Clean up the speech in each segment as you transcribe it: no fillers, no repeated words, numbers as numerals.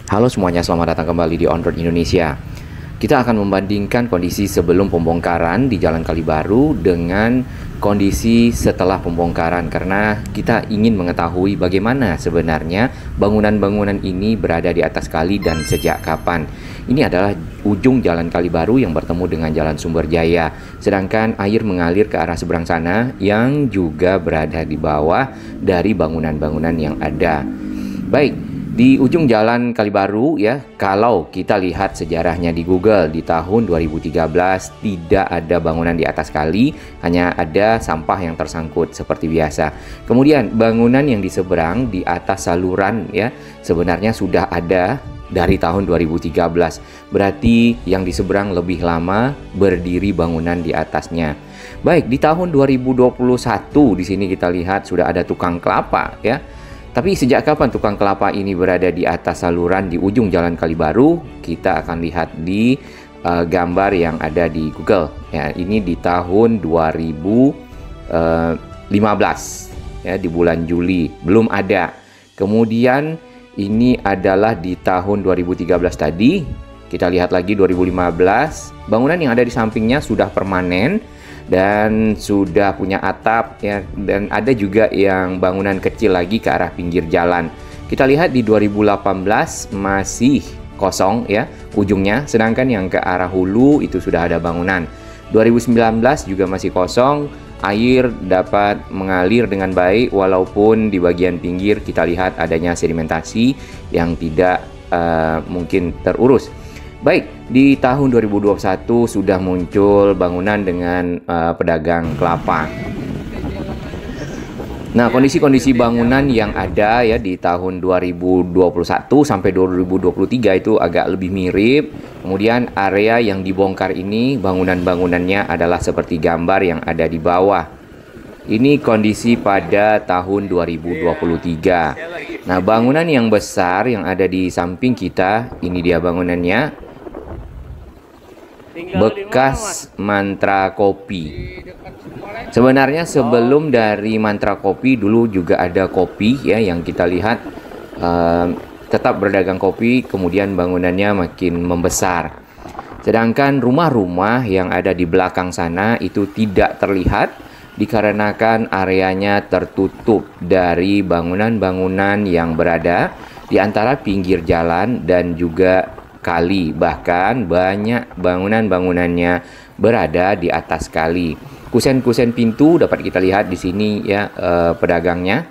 Halo semuanya, selamat datang kembali di On Road Indonesia. Kita akan membandingkan kondisi sebelum pembongkaran di Jalan Kalibaru dengan kondisi setelah pembongkaran, karena kita ingin mengetahui bagaimana sebenarnya bangunan-bangunan ini berada di atas kali dan sejak kapan. Ini adalah ujung Jalan Kalibaru yang bertemu dengan Jalan Sumberjaya, sedangkan air mengalir ke arah seberang sana yang juga berada di bawah dari bangunan-bangunan yang ada. Baik, di ujung Jalan Kalibaru ya, kalau kita lihat sejarahnya di Google di tahun 2013 tidak ada bangunan di atas kali, hanya ada sampah yang tersangkut seperti biasa. Kemudian bangunan yang di seberang di atas saluran ya, sebenarnya sudah ada dari tahun 2013. Berarti yang di seberang lebih lama berdiri bangunan di atasnya. Baik, di tahun 2021 di sini kita lihat sudah ada tukang kelapa ya. Tapi sejak kapan tukang kelapa ini berada di atas saluran di ujung Jalan Kalibaru? Kita akan lihat di gambar yang ada di Google. Ya, ini di tahun 2015 ya, di bulan Juli belum ada. Kemudian ini adalah di tahun 2013 tadi. Kita lihat lagi 2015. Bangunan yang ada di sampingnya sudah permanen dan sudah punya atap ya, dan ada juga yang bangunan kecil lagi ke arah pinggir jalan. Kita lihat di 2018 masih kosong ya ujungnya, sedangkan yang ke arah hulu itu sudah ada bangunan. 2019 juga masih kosong, air dapat mengalir dengan baik walaupun di bagian pinggir kita lihat adanya sedimentasi yang tidak mungkin terurus. Baik, di tahun 2021 sudah muncul bangunan dengan pedagang kelapa. Nah, kondisi-kondisi bangunan yang ada ya di tahun 2021 sampai 2023 itu agak lebih mirip. Kemudian area yang dibongkar ini bangunan-bangunannya adalah seperti gambar yang ada di bawah. Ini kondisi pada tahun 2023. Nah, bangunan yang besar yang ada di samping kita, ini dia bangunannya. Bekas Mantra Kopi. Sebenarnya sebelum dari Mantra Kopi dulu juga ada kopi ya, yang kita lihat tetap berdagang kopi, kemudian bangunannya makin membesar. Sedangkan rumah-rumah yang ada di belakang sana itu tidak terlihat dikarenakan areanya tertutup dari bangunan-bangunan yang berada di antara pinggir jalan dan juga kali. Bahkan banyak bangunan-bangunannya berada di atas kali. Kusen-kusen pintu dapat kita lihat di sini ya, pedagangnya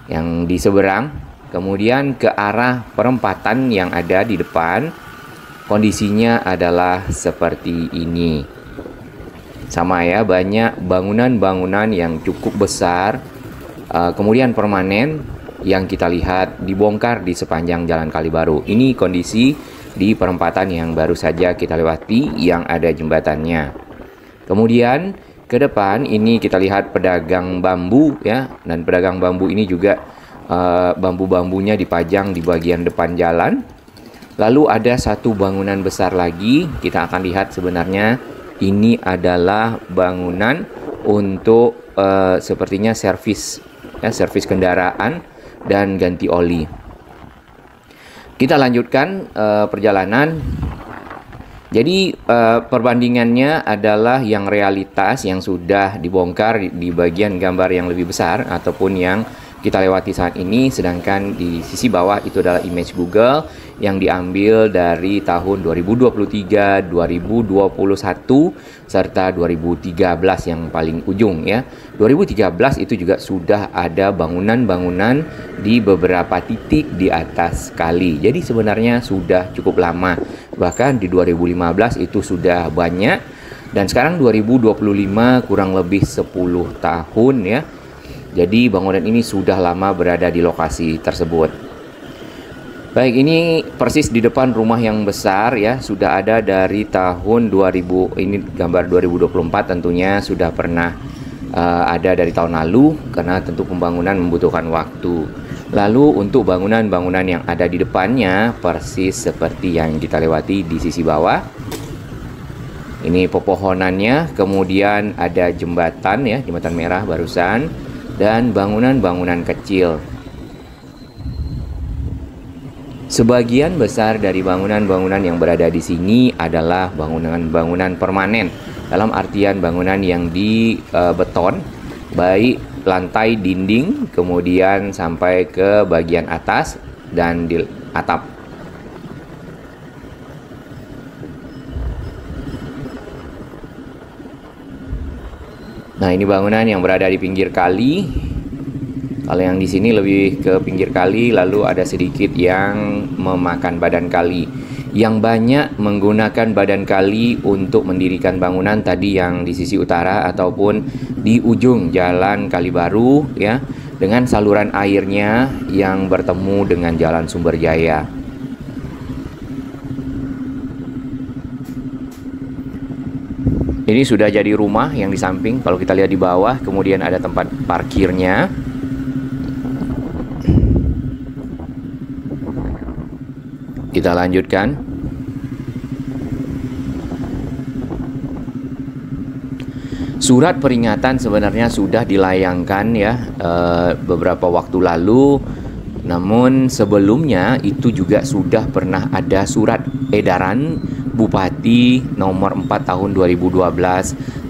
yang di seberang. Kemudian ke arah perempatan yang ada di depan, kondisinya adalah seperti ini. Sama ya, banyak bangunan-bangunan yang cukup besar, kemudian permanen yang kita lihat dibongkar di sepanjang Jalan Kalibaru. Ini kondisi di perempatan yang baru saja kita lewati yang ada jembatannya. Kemudian ke depan ini kita lihat pedagang bambu ya, dan pedagang bambu ini juga bambu-bambunya dipajang di bagian depan jalan. Lalu ada satu bangunan besar lagi, kita akan lihat sebenarnya ini adalah bangunan untuk sepertinya servis ya, servis kendaraan dan ganti oli. Kita lanjutkan perjalanan. Jadi perbandingannya adalah yang realitas yang sudah dibongkar di bagian gambar yang lebih besar ataupun yang kita lewati saat ini, sedangkan di sisi bawah itu adalah image Google yang diambil dari tahun 2023, 2021 serta 2013 yang paling ujung ya. 2013 itu juga sudah ada bangunan-bangunan di beberapa titik di atas kali. Jadi sebenarnya sudah cukup lama. Bahkan di 2015 itu sudah banyak, dan sekarang 2025 kurang lebih 10 tahun ya. Jadi bangunan ini sudah lama berada di lokasi tersebut. Baik, ini persis di depan rumah yang besar ya, sudah ada dari tahun 2000, ini gambar 2024, tentunya sudah pernah ada dari tahun lalu karena tentu pembangunan membutuhkan waktu. Lalu untuk bangunan-bangunan yang ada di depannya persis seperti yang kita lewati di sisi bawah. Ini pepohonannya, kemudian ada jembatan ya, jembatan merah barusan, dan bangunan-bangunan kecil. Sebagian besar dari bangunan-bangunan yang berada di sini adalah bangunan-bangunan permanen, dalam artian bangunan yang dibeton, baik lantai, dinding, kemudian sampai ke bagian atas dan di atap. Nah, ini bangunan yang berada di pinggir kali. Kalau yang di sini lebih ke pinggir kali, lalu ada sedikit yang memakan badan kali. Yang banyak menggunakan badan kali untuk mendirikan bangunan tadi yang di sisi utara ataupun di ujung Jalan Kalibaru, ya, dengan saluran airnya yang bertemu dengan Jalan Sumberjaya. Ini sudah jadi rumah yang di samping. Kalau kita lihat di bawah, kemudian ada tempat parkirnya. Kita lanjutkan. Surat peringatan sebenarnya sudah dilayangkan ya beberapa waktu lalu. Namun sebelumnya itu juga sudah pernah ada surat edaran Bupati nomor 4 tahun 2012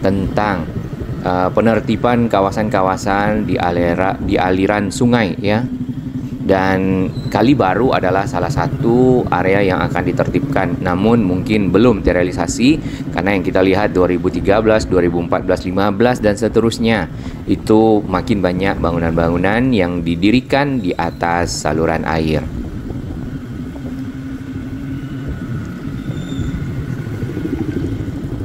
tentang penertiban kawasan-kawasan di aliran sungai ya. Dan Kalibaru adalah salah satu area yang akan ditertibkan, namun mungkin belum terrealisasi karena yang kita lihat 2013, 2014, 15 dan seterusnya itu makin banyak bangunan-bangunan yang didirikan di atas saluran air.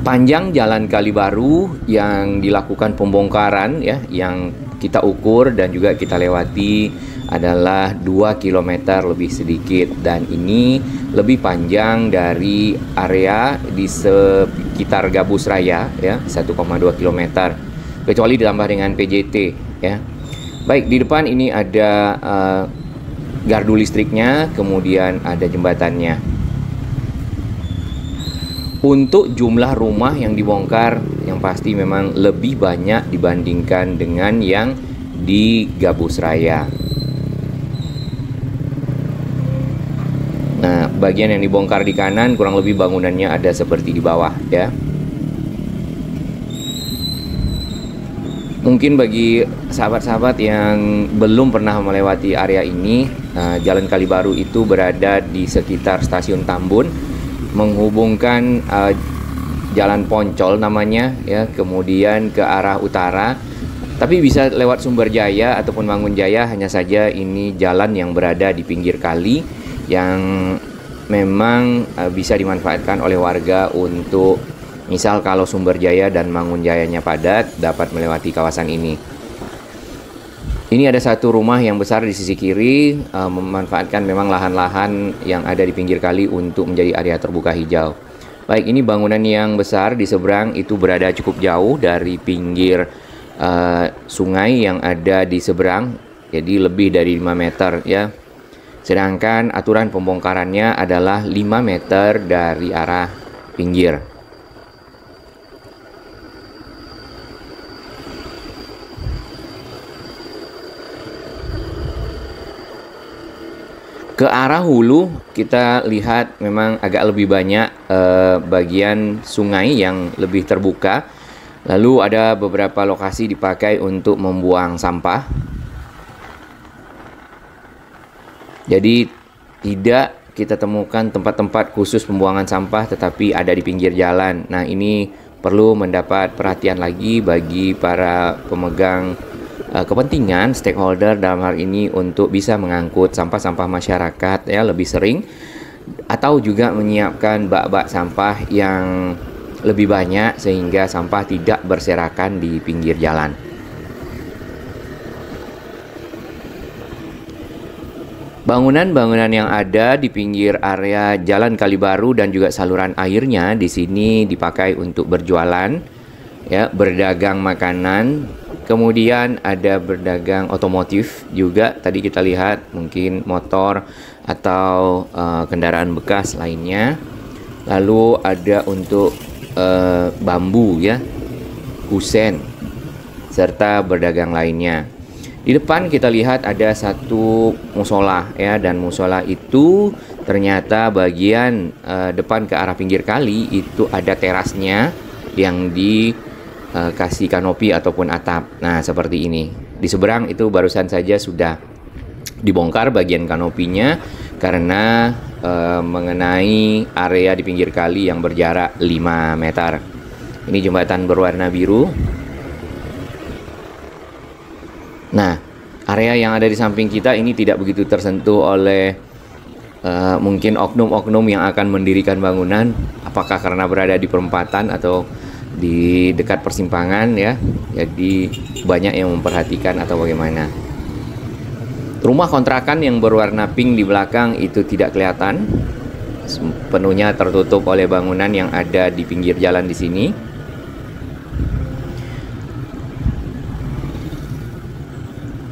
Panjang Jalan Kalibaru yang dilakukan pembongkaran ya, yang kita ukur dan juga kita lewati adalah 2 km lebih sedikit, dan ini lebih panjang dari area di sekitar Gabus Raya ya, 1,2 km, kecuali ditambah dengan PJT ya. Baik, di depan ini ada gardu listriknya, kemudian ada jembatannya. Untuk jumlah rumah yang dibongkar yang pasti memang lebih banyak dibandingkan dengan yang di Gabus Raya. Nah, bagian yang dibongkar di kanan kurang lebih bangunannya ada seperti di bawah ya. Mungkin bagi sahabat-sahabat yang belum pernah melewati area ini, Jalan Kalibaru itu berada di sekitar Stasiun Tambun, menghubungkan Jalan Poncol namanya ya, kemudian ke arah utara. Tapi bisa lewat Sumberjaya ataupun Mangunjaya, hanya saja ini jalan yang berada di pinggir kali yang memang bisa dimanfaatkan oleh warga untuk misal kalau Sumberjaya dan Mangunjayanya padat dapat melewati kawasan ini. Ini ada satu rumah yang besar di sisi kiri, memanfaatkan memang lahan-lahan yang ada di pinggir kali untuk menjadi area terbuka hijau. Baik, ini bangunan yang besar di seberang itu berada cukup jauh dari pinggir sungai yang ada di seberang, jadi lebih dari 5 meter ya. Sedangkan aturan pembongkarannya adalah 5 meter dari arah pinggir. Ke arah hulu kita lihat memang agak lebih banyak bagian sungai yang lebih terbuka. Lalu ada beberapa lokasi dipakai untuk membuang sampah. Jadi tidak kita temukan tempat-tempat khusus pembuangan sampah, tetapi ada di pinggir jalan. Nah, ini perlu mendapat perhatian lagi bagi para pemegang kepentingan, stakeholder dalam hal ini, untuk bisa mengangkut sampah-sampah masyarakat ya lebih sering, atau juga menyiapkan bak-bak sampah yang lebih banyak sehingga sampah tidak berserakan di pinggir jalan. Bangunan-bangunan yang ada di pinggir area Jalan Kalibaru dan juga saluran airnya di sini dipakai untuk berjualan, ya, berdagang makanan, kemudian ada berdagang otomotif juga. Tadi kita lihat mungkin motor atau kendaraan bekas lainnya. Lalu ada untuk bambu, ya, kusen, serta berdagang lainnya. Di depan kita lihat ada satu musola ya, dan musola itu ternyata bagian depan ke arah pinggir kali itu ada terasnya yang dikasih kanopi ataupun atap. Nah, seperti ini. Di seberang itu barusan saja sudah dibongkar bagian kanopinya karena mengenai area di pinggir kali yang berjarak 5 meter. Ini jembatan berwarna biru. Nah, area yang ada di samping kita ini tidak begitu tersentuh oleh mungkin oknum-oknum yang akan mendirikan bangunan, apakah karena berada di perempatan atau di dekat persimpangan ya. Jadi banyak yang memperhatikan atau bagaimana. Rumah kontrakan yang berwarna pink di belakang itu tidak kelihatan, penuhnya tertutup oleh bangunan yang ada di pinggir jalan di sini.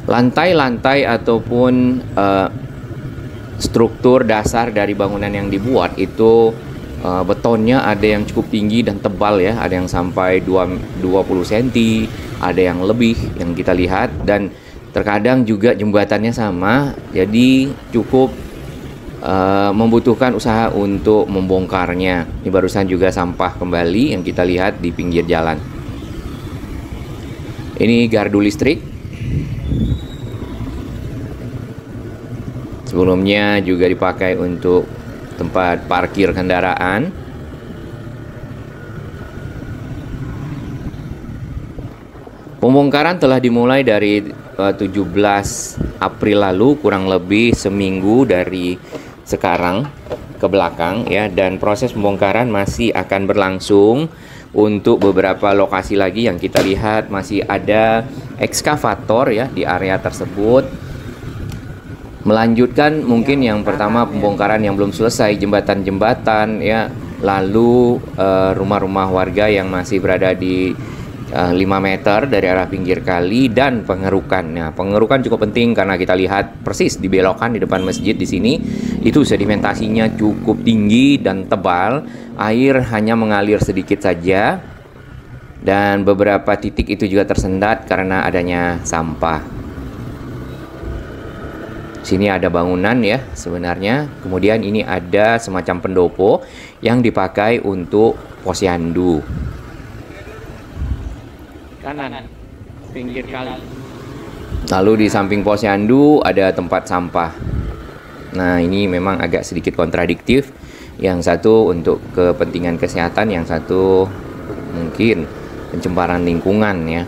Lantai-lantai ataupun struktur dasar dari bangunan yang dibuat itu betonnya ada yang cukup tinggi dan tebal ya, ada yang sampai 20 cm, ada yang lebih yang kita lihat, dan terkadang juga jembatannya sama, jadi cukup membutuhkan usaha untuk membongkarnya. Ini barusan juga sampah kembali yang kita lihat di pinggir jalan. Ini gardu listrik. Sebelumnya juga dipakai untuk tempat parkir kendaraan. Pembongkaran telah dimulai dari 17 April lalu, kurang lebih seminggu dari sekarang ke belakang ya, dan proses pembongkaran masih akan berlangsung untuk beberapa lokasi lagi yang kita lihat. Masih ada ekskavator ya di area tersebut. Melanjutkan mungkin yang pertama pembongkaran yang belum selesai, jembatan-jembatan ya, lalu rumah-rumah warga yang masih berada di 5 meter dari arah pinggir kali, dan pengerukan. Nah, pengerukan cukup penting karena kita lihat persis di belokan di depan masjid di sini itu sedimentasinya cukup tinggi dan tebal, air hanya mengalir sedikit saja, dan beberapa titik itu juga tersendat karena adanya sampah. Sini ada bangunan ya sebenarnya, kemudian ini ada semacam pendopo yang dipakai untuk posyandu. Kanan, pinggir kali. Lalu di samping posyandu ada tempat sampah. Nah, ini memang agak sedikit kontradiktif. Yang satu untuk kepentingan kesehatan, yang satu mungkin pencemaran lingkungan ya.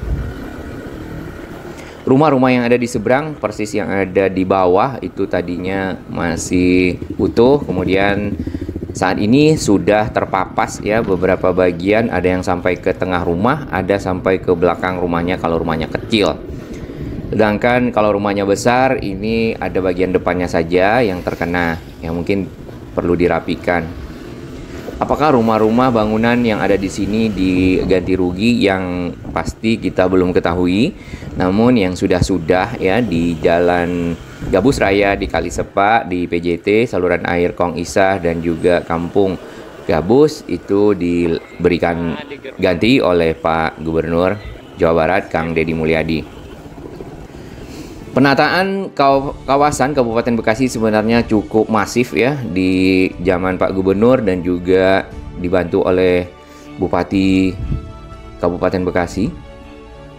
Rumah-rumah yang ada di seberang persis yang ada di bawah itu tadinya masih utuh, kemudian saat ini sudah terpapas ya, beberapa bagian ada yang sampai ke tengah rumah, ada sampai ke belakang rumahnya kalau rumahnya kecil. Sedangkan kalau rumahnya besar, ini ada bagian depannya saja yang terkena, yang mungkin perlu dirapikan. Apakah rumah-rumah bangunan yang ada di sini diganti rugi? Yang pasti kita belum ketahui. Namun yang sudah-sudah ya di Jalan Gabus Raya di Kalisepa, di PJT, saluran air Kong Isah, dan juga Kampung Gabus itu diberikan ganti oleh Pak Gubernur Jawa Barat, Kang Deddy Mulyadi. Penataan kawasan Kabupaten Bekasi sebenarnya cukup masif ya di zaman Pak Gubernur, dan juga dibantu oleh Bupati Kabupaten Bekasi,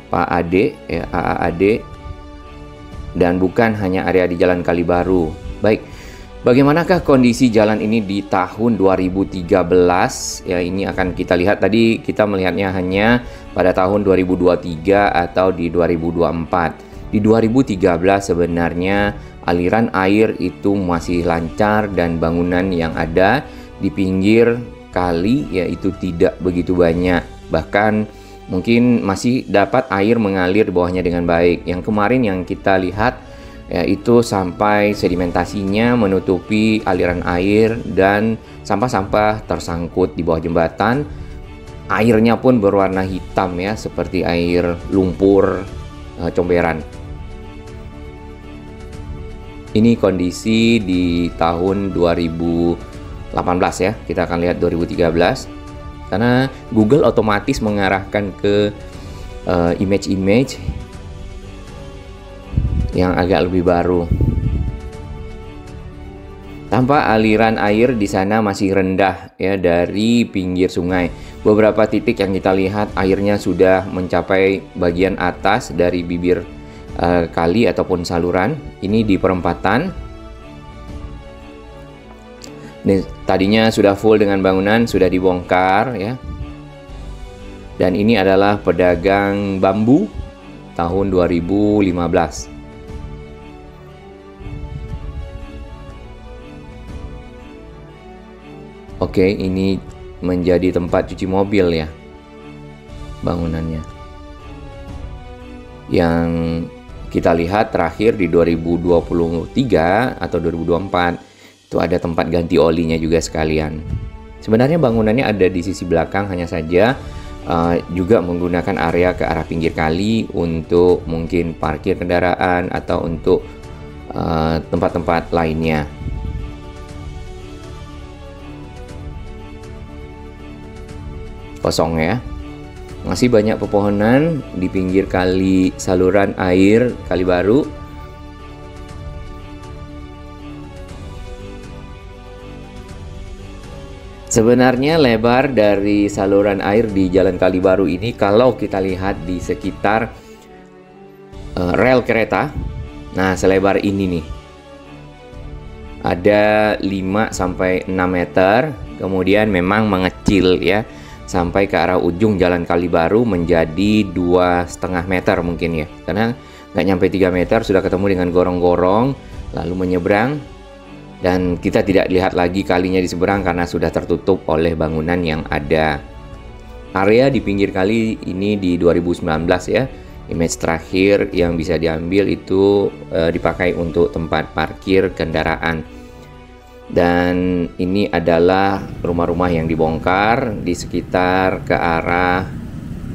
Pak Ade ya, Ade, dan bukan hanya area di Jalan Kalibaru. Baik, bagaimanakah kondisi jalan ini di tahun 2013? Ya, ini akan kita lihat. Tadi kita melihatnya hanya pada tahun 2023 atau di 2024. Di 2013 sebenarnya aliran air itu masih lancar, dan bangunan yang ada di pinggir kali yaitu tidak begitu banyak. Bahkan mungkin masih dapat air mengalir di bawahnya dengan baik. Yang kemarin yang kita lihat yaitu sampai sedimentasinya menutupi aliran air, dan sampah-sampah tersangkut di bawah jembatan. Airnya pun berwarna hitam ya, seperti air lumpur comberan. Ini kondisi di tahun 2018 ya. Kita akan lihat 2013. Karena Google otomatis mengarahkan ke image-image yang agak lebih baru. Tampak aliran air di sana masih rendah ya dari pinggir sungai. Beberapa titik yang kita lihat airnya sudah mencapai bagian atas dari bibir kali ataupun saluran. Ini di perempatan. Ini tadinya sudah full dengan bangunan, sudah dibongkar ya. Dan ini adalah pedagang bambu tahun 2015. Oke, ini menjadi tempat cuci mobil ya, bangunannya. Yang kita lihat terakhir di 2023 atau 2024, itu ada tempat ganti olinya juga sekalian. Sebenarnya bangunannya ada di sisi belakang, hanya saja juga menggunakan area ke arah pinggir kali untuk mungkin parkir kendaraan atau untuk tempat-tempat lainnya. Kosong ya. Masih banyak pepohonan di pinggir kali saluran air Kali Baru. Sebenarnya lebar dari saluran air di Jalan Kali Baru ini, kalau kita lihat di sekitar rel kereta, nah selebar ini nih. Ada 5-6 meter, kemudian memang mengecil ya, sampai ke arah ujung Jalan Kali Baru menjadi 2,5 meter mungkin ya, karena nggak nyampe 3 meter sudah ketemu dengan gorong-gorong, lalu menyeberang, dan kita tidak lihat lagi kalinya di seberang karena sudah tertutup oleh bangunan yang ada. Area di pinggir kali ini di 2019 ya, image terakhir yang bisa diambil itu dipakai untuk tempat parkir kendaraan. Dan ini adalah rumah-rumah yang dibongkar di sekitar ke arah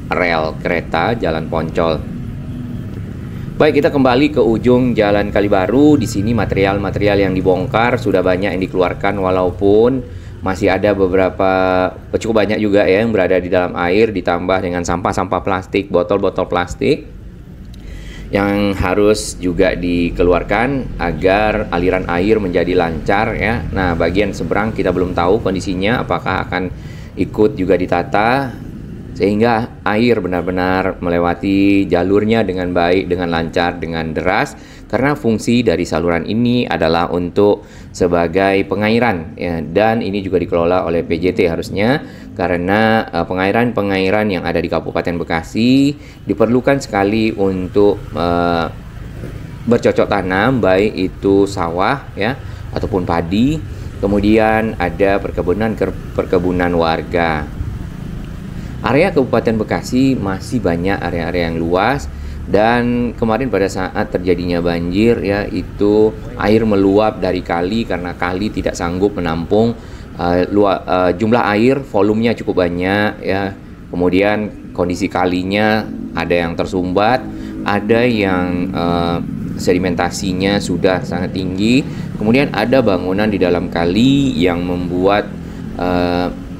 rel kereta Jalan Poncol. Baik, kita kembali ke ujung Jalan Kali Baru. Di sini material-material yang dibongkar sudah banyak yang dikeluarkan, walaupun masih ada beberapa, cukup banyak juga ya yang berada di dalam air, ditambah dengan sampah-sampah plastik, botol-botol plastik yang harus juga dikeluarkan agar aliran air menjadi lancar ya. Nah, bagian seberang kita belum tahu kondisinya apakah akan ikut juga ditata sehingga air benar-benar melewati jalurnya dengan baik, dengan lancar, dengan deras, karena fungsi dari saluran ini adalah untuk sebagai pengairan ya, dan ini juga dikelola oleh PJT harusnya, karena pengairan-pengairan yang ada di Kabupaten Bekasi diperlukan sekali untuk bercocok tanam, baik itu sawah ya ataupun padi, kemudian ada perkebunan warga. Area Kabupaten Bekasi masih banyak area-area yang luas, dan kemarin pada saat terjadinya banjir ya, itu air meluap dari kali karena kali tidak sanggup menampung jumlah air, volumenya cukup banyak ya. Kemudian kondisi kalinya ada yang tersumbat, ada yang sedimentasinya sudah sangat tinggi, kemudian ada bangunan di dalam kali yang membuat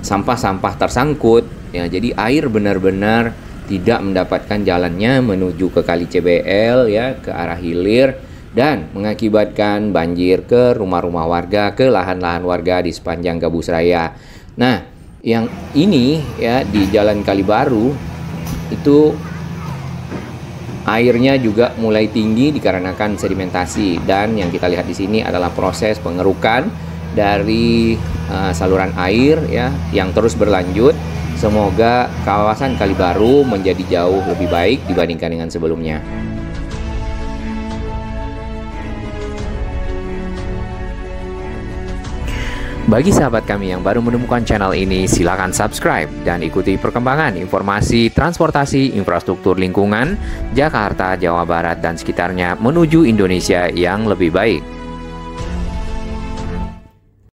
sampah-sampah tersangkut ya. Jadi air benar-benar tidak mendapatkan jalannya menuju ke Kali CBL ya, ke arah hilir, dan mengakibatkan banjir ke rumah-rumah warga, ke lahan-lahan warga di sepanjang Gabus Raya. Nah, yang ini ya di Jalan Kali Baru itu airnya juga mulai tinggi dikarenakan sedimentasi, dan yang kita lihat di sini adalah proses pengerukan dari saluran air ya yang terus berlanjut. Semoga kawasan Kali Baru menjadi jauh lebih baik dibandingkan dengan sebelumnya. Bagi sahabat kami yang baru menemukan channel ini, silakan subscribe dan ikuti perkembangan informasi transportasi infrastruktur lingkungan Jakarta, Jawa Barat, dan sekitarnya menuju Indonesia yang lebih baik.